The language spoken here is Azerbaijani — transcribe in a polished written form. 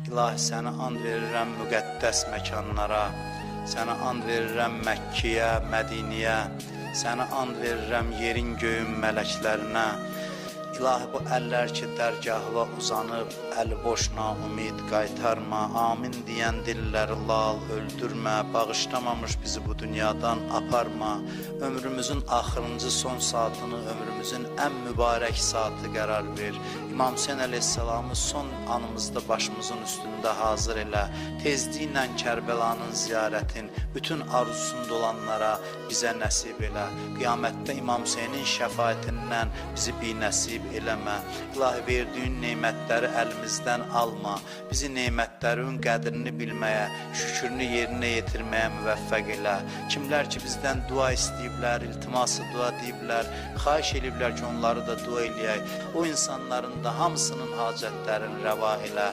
İlahi, sənə and verirəm müqəddəs məkanlara, sənə and verirəm Məkkiyə, Mədiniyə, sənə and verirəm yerin göyün mələklərinə. İlahi, bu əllər ki dərgahına uzanıb, əli boşna ümid qaytarma, amin deyən dilləri lal öldürmə, bağışlamamış bizi bu dünyadan aparma, ömrümüzün axırıncı son saatını ömrümüzün ən mübarək saatı qərar ver. İmam Hüseyin əleyhissalamı son anımızda başımızın üstündə hazır elə, tezliklə Kərbəlanın ziyarətin bütün arzusunda olanlara bizə nəsib elə, qiyamətdə İmam Hüseynin şəfaətindən bizi binəsib eləmə. İlahi, verdiyin neymətləri əlimizdən alma, bizi neymətlərin qədrini bilməyə, şükrünü yerinə yetirməyə müvəffəq elə. Kimlər ki bizdən dua istəyiblər, iltiması dua deyiblər, xahiş ediblər ki onları da dua eləyək. O insanların da hamısının hacətlərini rəva elə.